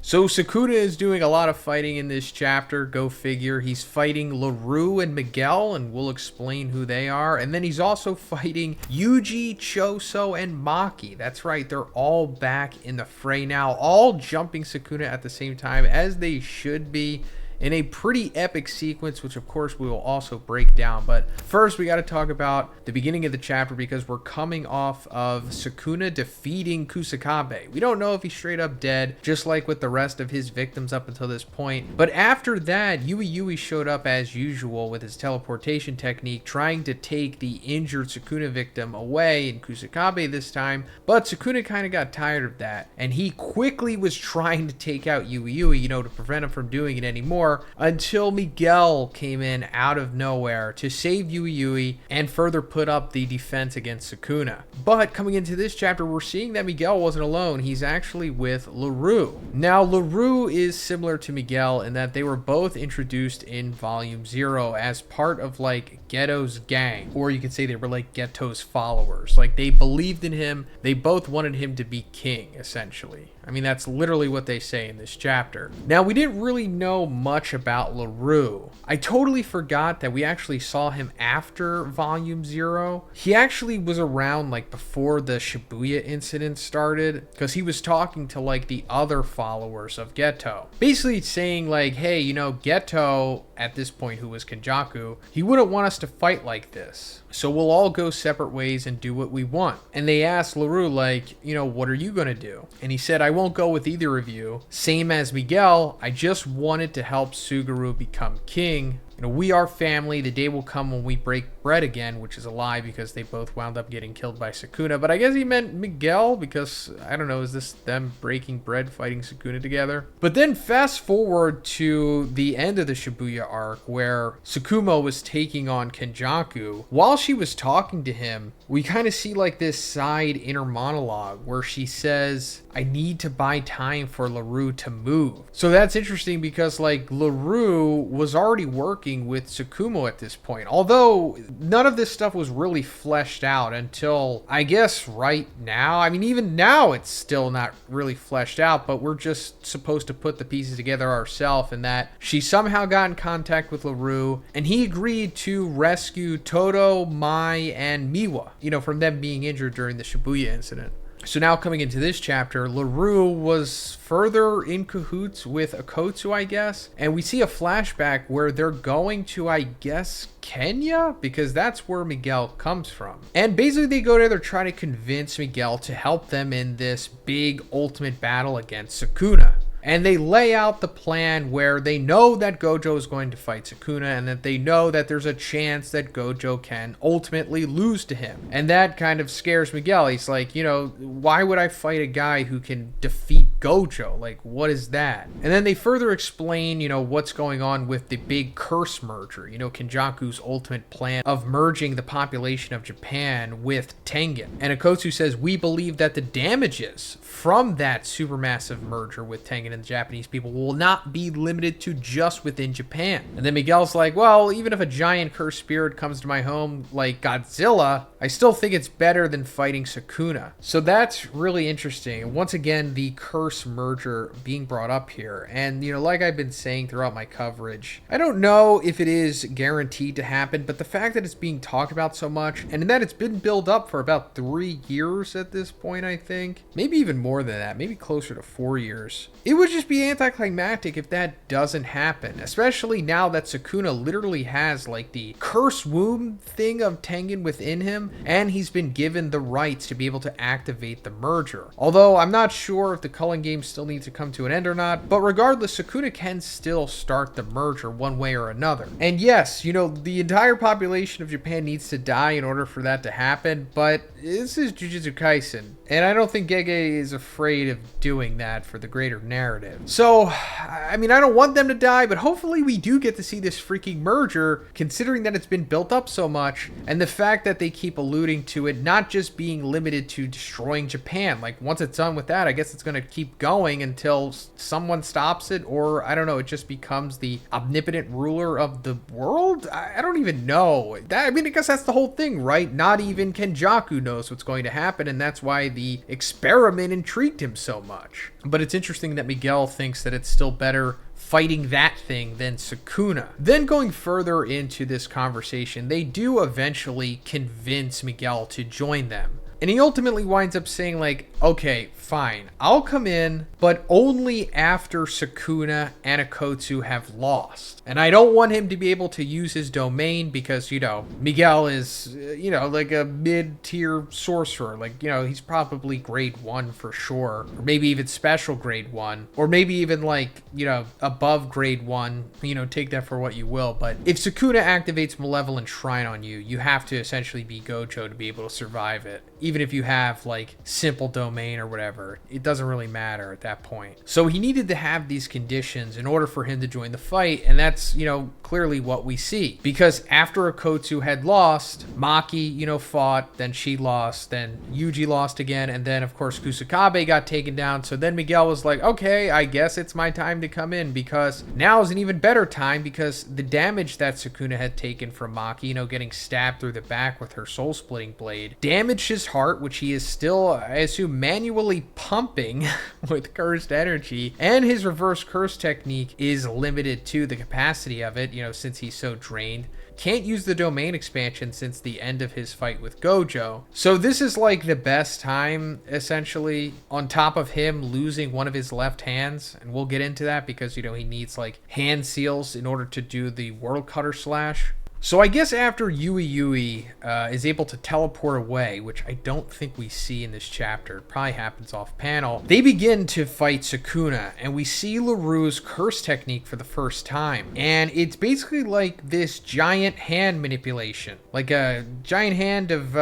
So Sukuna is doing a lot of fighting in this chapter, go figure. He's fighting Laru and Miguel, and we'll explain who they are. And then he's also fighting Yuji, Choso, and Maki. That's right, they're all back in the fray now, all jumping Sukuna at the same time, as they should be, in a pretty epic sequence, which of course we will also break down. But first we got to talk about the beginning of the chapter, because we're coming off of Sukuna defeating Kusakabe. We don't know if he's straight up dead, just like with the rest of his victims up until this point. But after that, Yui showed up as usual with his teleportation technique, trying to take the injured Sukuna victim away in Kusakabe this time. But Sukuna kind of got tired of that, and he quickly was trying to take out Yui, to prevent him from doing it anymore, until Miguel came in out of nowhere to save Yui and further put up the defense against Sukuna. But coming into this chapter, we're seeing that Miguel wasn't alone. He's actually with Laru. Now, Laru is similar to Miguel in that they were both introduced in Volume 0 as part of like Geto's gang, or you could say they were like Geto's followers. Like, they believed in him. They both wanted him to be king, essentially. I mean, that's literally what they say in this chapter. Now, we didn't really know much about Laru. I totally forgot that we actually saw him after Volume 0. He actually was around like before the Shibuya incident started, because he was talking to like the other followers of Geto. Basically saying like, hey, Geto, at this point, who was Kenjaku, he wouldn't want us to fight like this. So we'll all go separate ways and do what we want. And they asked Laru, like, what are you going to do? And he said, I won't go with either of you. Same as Miguel, I just wanted to help Suguru become king. We are family. The day will come when we break bread again, which is a lie because they both wound up getting killed by Sukuna. But I guess he meant Miguel because, I don't know, is this them breaking bread fighting Sukuna together? But then fast forward to the end of the Shibuya arc where Tsukumo was taking on Kenjaku. While she was talking to him, we kind of see like this side inner monologue where she says, I need to buy time for Laru to move. So that's interesting because like Laru was already working with Tsukumo at this point, although none of this stuff was really fleshed out until I guess right now. I mean, even now it's still not really fleshed out, but we're just supposed to put the pieces together ourselves, and that she somehow got in contact with Laru and he agreed to rescue Todo, Mai, and Miwa, from them being injured during the Shibuya incident. So now coming into this chapter, Laru was further in cahoots with Akotsu, I guess. And we see a flashback where they're going to, I guess, Kenya? Because that's where Miguel comes from. And basically they go there to try to convince Miguel to help them in this big ultimate battle against Sukuna. And they lay out the plan where they know that Gojo is going to fight Sukuna, and that they know that there's a chance that Gojo can ultimately lose to him. And that kind of scares Miguel. He's like, why would I fight a guy who can defeat Gojo? Like, what is that? And then they further explain, what's going on with the big curse merger, Kenjaku's ultimate plan of merging the population of Japan with Tengen. And Akotsu says, we believe that the damages from that supermassive merger with Tengen and the Japanese people will not be limited to just within Japan. And then Miguel's like, well, even if a giant cursed spirit comes to my home like Godzilla, I still think it's better than fighting Sukuna. So that's really interesting. And once again, the curse merger being brought up here. And, like I've been saying throughout my coverage, I don't know if it is guaranteed to happen, but the fact that it's being talked about so much, and that it's been built up for about 3 years at this point, I think, maybe even more than that, maybe closer to 4 years. It would just be anticlimactic if that doesn't happen, especially now that Sukuna literally has like the curse womb thing of Tengen within him, and he's been given the rights to be able to activate the merger. Although I'm not sure if the culling game still needs to come to an end or not, but regardless, Sukuna can still start the merger one way or another. And yes, the entire population of Japan needs to die in order for that to happen, but this is Jujutsu Kaisen, and I don't think Gege is afraid of doing that for the greater narrative. So, I mean, I don't want them to die, but hopefully we do get to see this freaking merger, considering that it's been built up so much, and the fact that they keep alluding to it not just being limited to destroying Japan. Like, once it's done with that, I guess it's going to keep keep going until someone stops it, or I don't know, it just becomes the omnipotent ruler of the world? I don't even know. I mean, I guess that's the whole thing, right? Not even Kenjaku knows what's going to happen, and that's why the experiment intrigued him so much. But it's interesting that Miguel thinks that it's still better fighting that thing than Sukuna. Then going further into this conversation, they do eventually convince Miguel to join them. And he ultimately winds up saying like, okay, fine, I'll come in, but only after Sukuna and Akotsu have lost. And I don't want him to be able to use his domain because, you know, Miguel is, you know, like a mid-tier sorcerer. Like, you know, he's probably grade 1 for sure. Or maybe even special grade 1. Or maybe even like, you know, above grade 1. You know, take that for what you will. But if Sukuna activates Malevolent Shrine on you, you have to essentially be Gojo to be able to survive it. Even if you have like simple domain or whatever, it doesn't really matter at that point. So he needed to have these conditions in order for him to join the fight, and that's, you know, clearly what we see. Because after Akotsu had lost, Maki, you know, fought, then she lost, then Yuji lost again, and then of course Kusakabe got taken down. So then Miguel was like, okay, I guess it's my time to come in, because now is an even better time, because the damage that Sukuna had taken from Maki, you know, getting stabbed through the back with her soul-splitting blade, damaged his heart, which he is still, I assume, manually pumping with cursed energy, and his reverse curse technique is limited to the capacity of it, you know, since he's so drained. Can't use the domain expansion since the end of his fight with Gojo. So this is like the best time, essentially, on top of him losing one of his left hands, and we'll get into that because, you know, he needs like hand seals in order to do the World Cutter Slash. So I guess after Yui is able to teleport away, which I don't think we see in this chapter, it probably happens off panel, they begin to fight Sukuna, and we see Laru's curse technique for the first time. And it's basically like this giant hand manipulation, like a giant hand of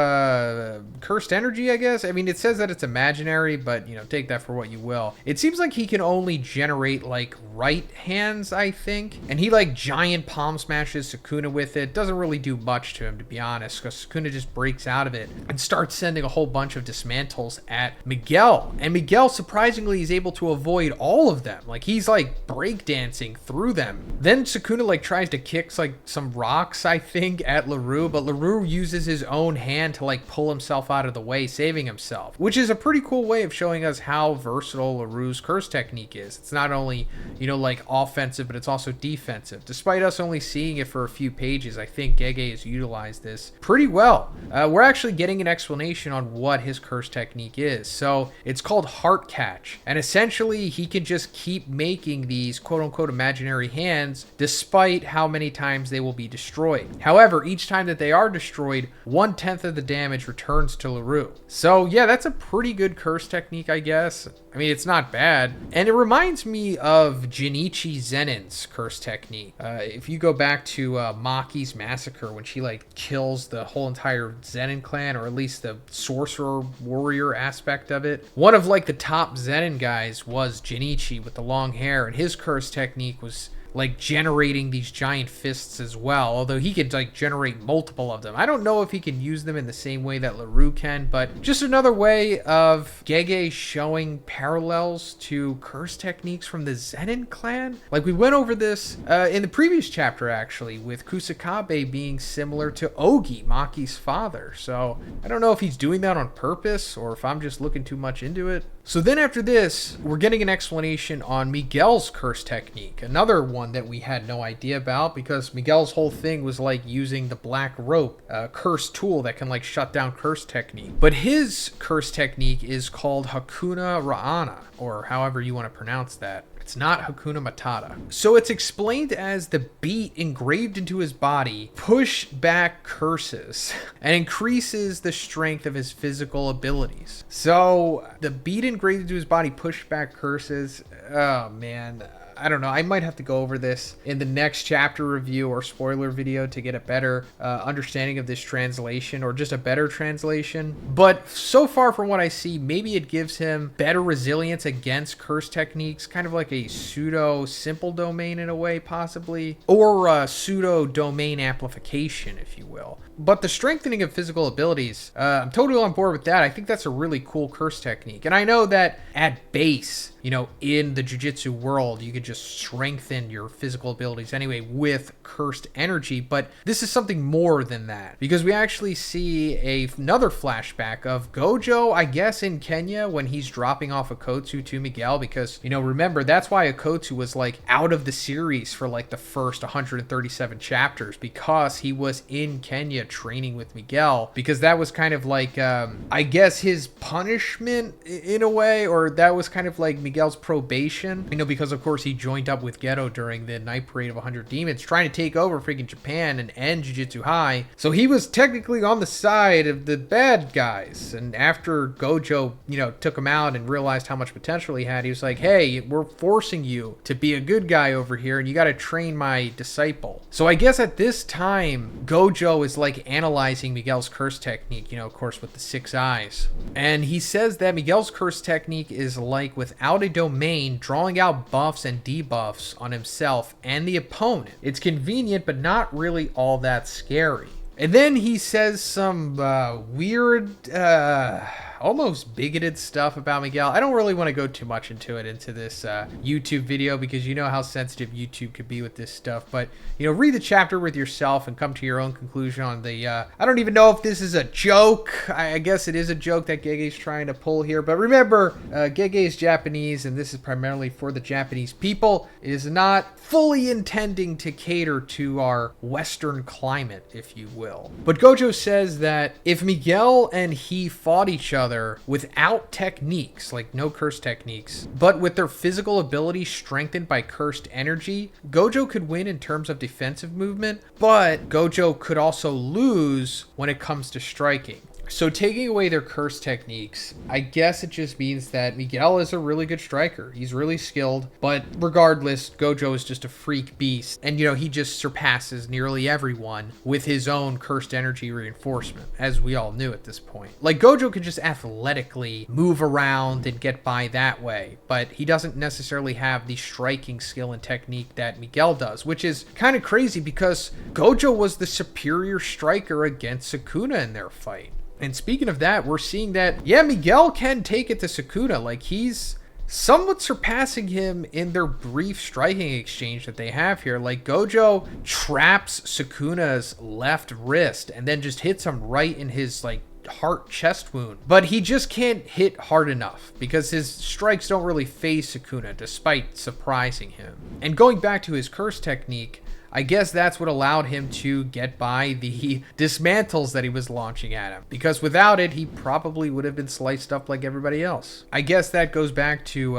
cursed energy, I guess. I mean, it says that it's imaginary, but, you know, take that for what you will. It seems like he can only generate like right hands, I think, and he like giant palm smashes Sukuna with it. Doesn't really do much to him, to be honest, because Sukuna just breaks out of it and starts sending a whole bunch of dismantles at Miguel. And Miguel, surprisingly, is able to avoid all of them. Like, he's like breakdancing through them. Then Sukuna like tries to kick like some rocks, I think, at Laru, but Laru uses his own hand to like pull himself out of the way, saving himself, which is a pretty cool way of showing us how versatile Laru's curse technique is. It's not only, you know, like offensive, but it's also defensive. Despite us only seeing it for a few pages, I think Gege has utilized this pretty well. We're actually getting an explanation on what his curse technique is. So it's called Heart Catch, and essentially he can just keep making these quote-unquote imaginary hands despite how many times they will be destroyed. However, each time that they are destroyed, 1/10 of the damage returns to Laru. So yeah, that's a pretty good curse technique, I guess. I mean, it's not bad. And it reminds me of Junichi Zenin's curse technique. If you go back to Maki's massacre, when she like kills the whole entire Zenin clan, or at least the sorcerer warrior aspect of it, one of like the top Zenin guys was Junichi with the long hair, and his curse technique was like generating these giant fists as well, although he could like generate multiple of them. I don't know if he can use them in the same way that Laru can, but just another way of Gege showing parallels to curse techniques from the Zenin clan. Like, we went over this in the previous chapter, actually, with Kusakabe being similar to Ogi, Maki's father. So I don't know if he's doing that on purpose or if I'm just looking too much into it. So then after this, we're getting an explanation on Miguel's curse technique, another one that we had no idea about, because Miguel's whole thing was like using the black rope, curse tool that can like shut down curse technique. But his curse technique is called Hakuna Ra'ana, or however you want to pronounce that. It's not Hakuna Matata. So it's explained as the beat engraved into his body push back curses and increases the strength of his physical abilities. So the beat engraved into his body push back curses. Oh man, I don't know. I might have to go over this in the next chapter review or spoiler video to get a better understanding of this translation, or just a better translation. But so far from what I see, maybe it gives him better resilience against curse techniques, kind of like a pseudo simple domain in a way, possibly, or a pseudo domain amplification, if you will. But the strengthening of physical abilities, I'm totally on board with that. I think that's a really cool curse technique. And I know that at base, in the Jujutsu world, you could just strengthen your physical abilities anyway with cursed energy. But this is something more than that, because we actually see another flashback of Gojo, I guess, in Kenya when he's dropping off Akotsu to Miguel, because, remember, that's why Akotsu was like out of the series for like the first 137 chapters, because he was in Kenya training with Miguel, because that was kind of like, I guess, his punishment in a way, or that was kind of like Miguel's probation, because of course he joined up with Geto during the Night Parade of 100 Demons, trying to take over freaking Japan and end Jujutsu High. So he was technically on the side of the bad guys. And after Gojo, took him out and realized how much potential he had, he was like, hey, we're forcing you to be a good guy over here, and you got to train my disciple. So I guess at this time, Gojo is like analyzing Miguel's curse technique, of course, with the 6 eyes. And he says that Miguel's curse technique is like, without a domain, drawing out buffs and debuffs on himself and the opponent. It's convenient, but not really all that scary. And then he says some weird, almost bigoted stuff about Miguel. I don't really want to go too much into this YouTube video, because you know how sensitive YouTube could be with this stuff. But, read the chapter with yourself and come to your own conclusion on the, I don't even know if this is a joke. I guess it is a joke that Gege's trying to pull here. But remember, Gege is Japanese, and this is primarily for the Japanese people. It is not fully intending to cater to our Western climate, if you will. But Gojo says that if Miguel and he fought each other without techniques, like no curse techniques, but with their physical ability strengthened by cursed energy, Gojo could win in terms of defensive movement, but Gojo could also lose when it comes to striking. So taking away their curse techniques, I guess it just means that Miguel is a really good striker. He's really skilled, but regardless, Gojo is just a freak beast. And, he just surpasses nearly everyone with his own cursed energy reinforcement, as we all knew at this point. Like, Gojo can just athletically move around and get by that way, but he doesn't necessarily have the striking skill and technique that Miguel does, which is kind of crazy because Gojo was the superior striker against Sukuna in their fight. And speaking of that, we're seeing that, yeah, Miguel can take it to Sukuna. Like, he's somewhat surpassing him in their brief striking exchange that they have here. Like, Gojo traps Sukuna's left wrist and then just hits him right in his, like, heart chest wound. But he just can't hit hard enough because his strikes don't really phase Sukuna, despite surprising him. And going back to his curse technique, I guess that's what allowed him to get by the dismantles that he was launching at him, because without it, he probably would have been sliced up like everybody else. I guess that goes back to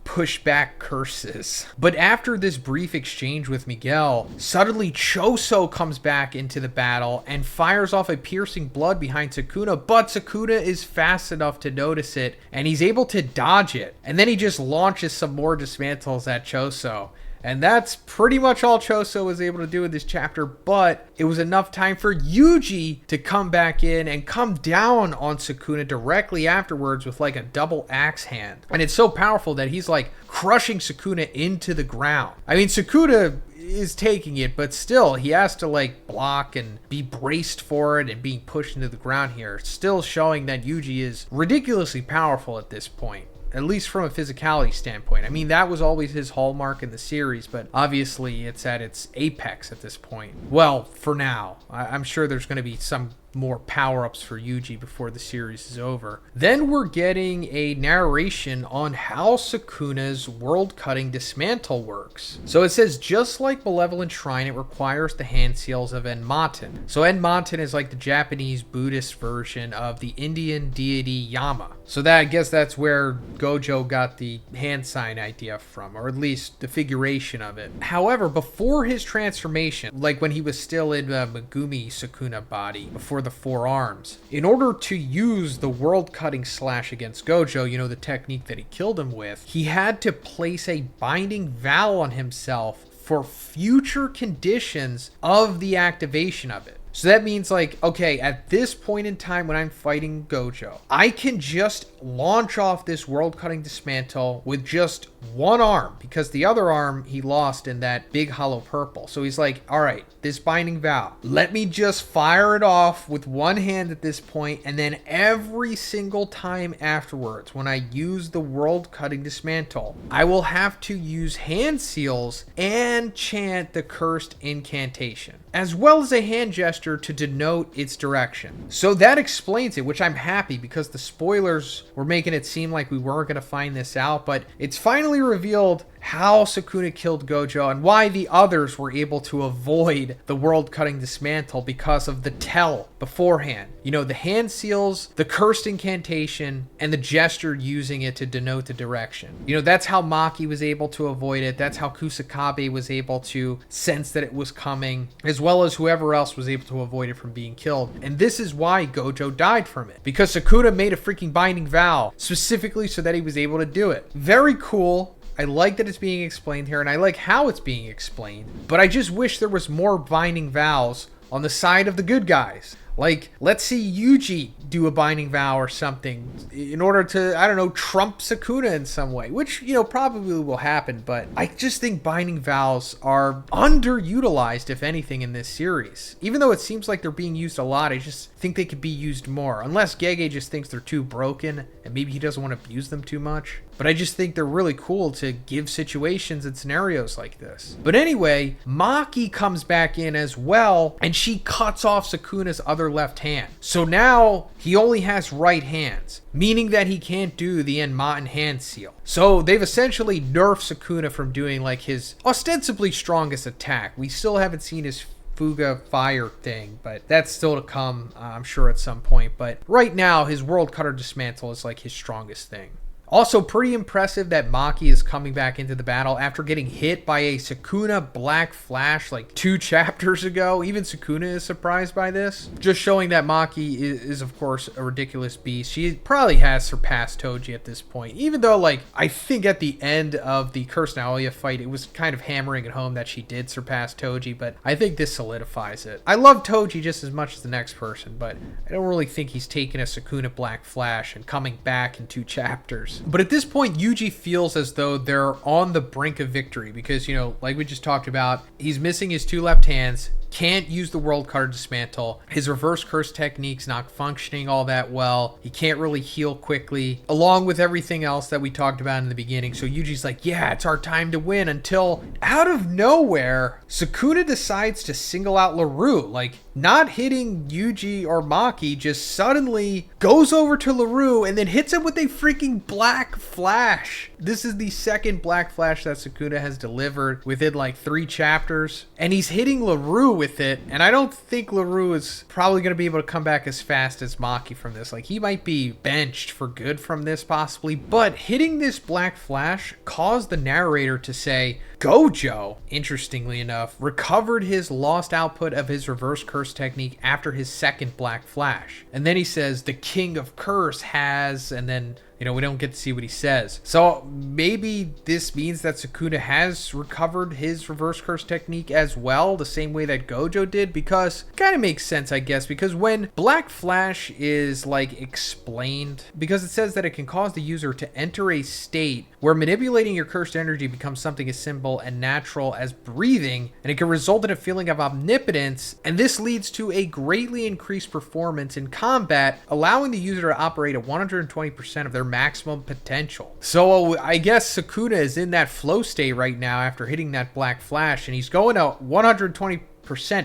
pushback curses. But after this brief exchange with Miguel, suddenly Choso comes back into the battle and fires off a piercing blood behind Sukuna, but Sukuna is fast enough to notice it, and he's able to dodge it. And then he just launches some more dismantles at Choso. And that's pretty much all Choso was able to do in this chapter, but it was enough time for Yuji to come back in and come down on Sukuna directly afterwards with like a double axe hand. And it's so powerful that he's like crushing Sukuna into the ground. I mean, Sukuna is taking it, but still he has to like block and be braced for it and being pushed into the ground here, still showing that Yuji is ridiculously powerful at this point. At least from a physicality standpoint. I mean, that was always his hallmark in the series, but obviously it's at its apex at this point. Well, for now. I'm sure there's going to be some more power-ups for Yuji before the series is over. Then we're getting a narration on how Sukuna's world-cutting dismantle works. So it says, just like Malevolent Shrine, it requires the hand seals of Enmaten. So Enmaten is like the Japanese Buddhist version of the Indian deity Yama. So that, I guess that's where Gojo got the hand sign idea from, or at least the figuration of it. However, before his transformation, like when he was still in Megumi Sukuna body, before the 4 arms, in order to use the world-cutting slash against Gojo, the technique that he killed him with, he had to place a binding vow on himself for future conditions of the activation of it. So that means like, okay, at this point in time when I'm fighting Gojo, I can just launch off this world-cutting dismantle with just one arm because the other arm he lost in that big hollow purple. So he's like, all right, this binding vow, let me just fire it off with one hand at this point, and then every single time afterwards when I use the world cutting dismantle, I will have to use hand seals and chant the cursed incantation, as well as a hand gesture to denote its direction. So that explains it, which I'm happy, because the spoilers were making it seem like we weren't going to find this out, but it's finally revealed how Sukuna killed Gojo and why the others were able to avoid the world cutting dismantle because of the tell beforehand. You know, the hand seals, the cursed incantation, and the gesture using it to denote the direction. You know, that's how Maki was able to avoid it. That's how Kusakabe was able to sense that it was coming, as well as whoever else was able to avoid it from being killed. And this is why Gojo died from it, because Sukuna made a freaking binding vow specifically so that he was able to do it. Very cool. I like that it's being explained here, and I like how it's being explained, but I just wish there was more binding vows on the side of the good guys. Like, let's see Yuji do a binding vow or something in order to, I don't know, trump Sukuna in some way, which, you know, probably will happen, but I just think binding vows are underutilized, if anything, in this series. Even though it seems like they're being used a lot, I just think they could be used more, unless Gege just thinks they're too broken and maybe he doesn't want to abuse them too much. But I just think they're really cool to give situations and scenarios like this. But anyway, Maki comes back in as well, and she cuts off Sukuna's other left hand. So now he only has right hands, meaning that he can't do the Enmaten hand seal. So they've essentially nerfed Sukuna from doing like his ostensibly strongest attack. We still haven't seen his Fuga fire thing, but that's still to come, I'm sure, at some point. But right now, his World Cutter Dismantle is like his strongest thing. Also, pretty impressive that Maki is coming back into the battle after getting hit by a Sukuna Black Flash like 2 chapters ago. Even Sukuna is surprised by this. Just showing that Maki is of course, a ridiculous beast. She probably has surpassed Toji at this point. Even though, like, I think at the end of the Cursed Naoya fight, it was kind of hammering it home that she did surpass Toji, but I think this solidifies it. I love Toji just as much as the next person, but I don't really think he's taking a Sukuna Black Flash and coming back in 2 chapters. But at this point, Yuji feels as though they're on the brink of victory because, you know, like we just talked about, he's missing his 2 left hands, can't use the World Cutter Dismantle, his reverse curse technique's not functioning all that well, he can't really heal quickly, along with everything else that we talked about in the beginning. So Yuji's like, yeah, it's our time to win, until out of nowhere, Sukuna decides to single out Laru, like not hitting Yuji or Maki, just suddenly goes over to Laru and then hits him with a freaking Black Flash. This is the second Black Flash that Sukuna has delivered within like 3 chapters, and he's hitting Laru with it, and I don't think Laru is probably going to be able to come back as fast as Maki from this. Like, he might be benched for good from this possibly, but hitting this Black Flash caused the narrator to say Gojo, interestingly enough, recovered his lost output of his reverse curse technique after his second Black Flash. And then he says the King of Curse has, and then, you know, we don't get to see what he says. So maybe this means that Sukuna has recovered his reverse curse technique as well, the same way that Gojo did, because it kind of makes sense, I guess, because when Black Flash is like explained, because it says that it can cause the user to enter a state where manipulating your cursed energy becomes something as simple and natural as breathing, and it can result in a feeling of omnipotence, and this leads to a greatly increased performance in combat, allowing the user to operate at 120% of their maximum potential. So I guess Sukuna is in that flow state right now after hitting that Black Flash, and he's going to 120%,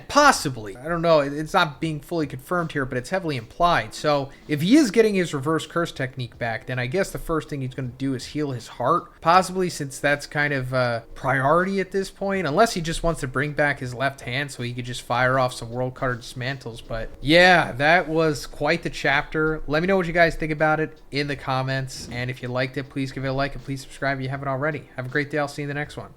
possibly. I don't know, it's not being fully confirmed here, but it's heavily implied. So if he is getting his reverse curse technique back, then I guess the first thing he's going to do is heal his heart, possibly, since that's kind of a priority at this point, unless he just wants to bring back his left hand so he could just fire off some World Cutter Dismantles. But yeah, that was quite the chapter. Let me know what you guys think about it in the comments, and if you liked it, please give it a like and please subscribe if you haven't already. Have a great day. I'll see you in the next one.